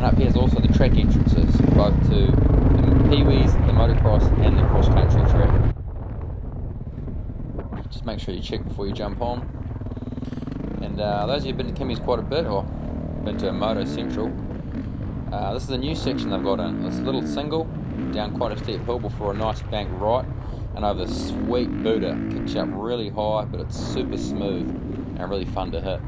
And up here is also the track entrances, both to the Pee-wees, the motocross and the cross-country track. Just make sure you check before you jump on. And those of you who've been to Kymmes quite a bit, or been to Moto Central, this is a new section they've got in. It's a little single, down quite a steep hill before a nice bank right, and over this sweet Buddha. Kicks you up really high, but it's super smooth and really fun to hit.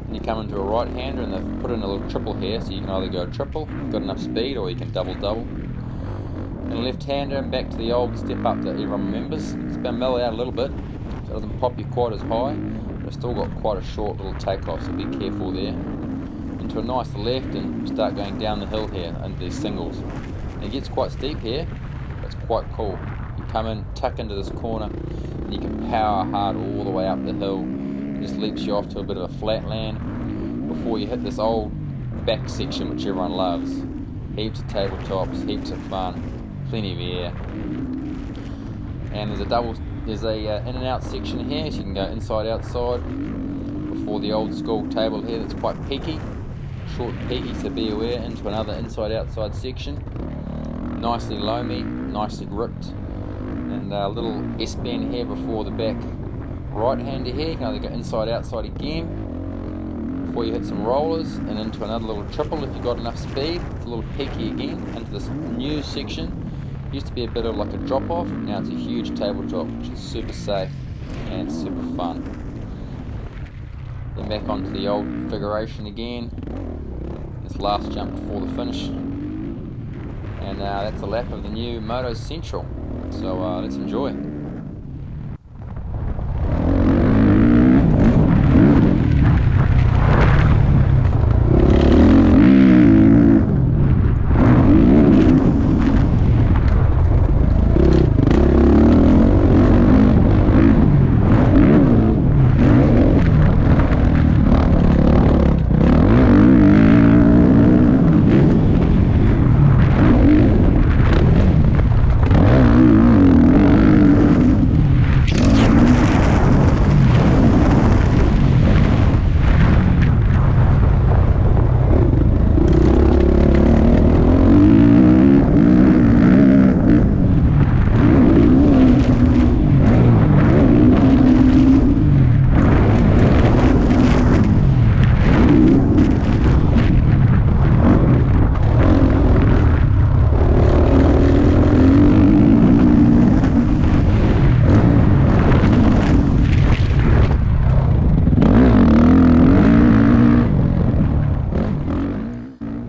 And you come into a right-hander, and they've put in a little triple here, so you can either go triple, got enough speed, or you can double-double. And a left-hander, and back to the old step up that everyone remembers. It's been mellowed out a little bit, so it doesn't pop you quite as high, but it's still got quite a short little takeoff, so be careful there. Into a nice left, and start going down the hill here into these singles. And it gets quite steep here, but it's quite cool. You come in, tuck into this corner, and you can power hard all the way up the hill. It just leaps you off to a bit of a flat land before you hit this old back section which everyone loves. Heaps of tabletops, heaps of fun, plenty of air. And there's a in and out section here, so you can go inside outside before the old school table here that's quite peaky, short and peaky, so be aware. Into another inside outside section, nicely loamy, nicely gripped, and a little S-bend here before the back right-hander here. You can either go inside outside again before you hit some rollers, and into another little triple if you've got enough speed. It's a little peaky again into this new section. Used to be a bit of like a drop off, now it's a huge tabletop, which is super safe and super fun. Then back onto the old configuration again, this last jump before the finish, and that's a lap of the new Moto Central, so let's enjoy.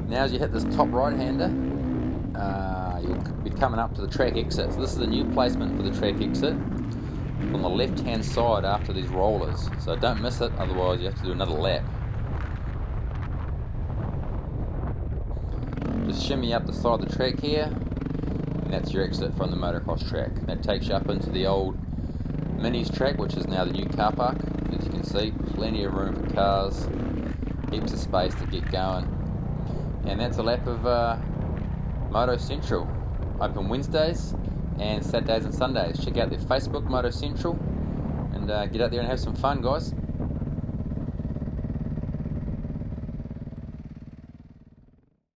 Now as you hit this top right-hander, you'll be coming up to the track exit. So this is a new placement for the track exit on the left-hand side after these rollers. So don't miss it, otherwise you have to do another lap. Just shimmy up the side of the track here, and that's your exit from the motocross track. That takes you up into the old Minis track, which is now the new car park. As you can see, plenty of room for cars, heaps of space to get going. And that's a lap of Moto Central. Open Wednesdays and Saturdays and Sundays. Check out their Facebook, Moto Central, and get out there and have some fun, guys.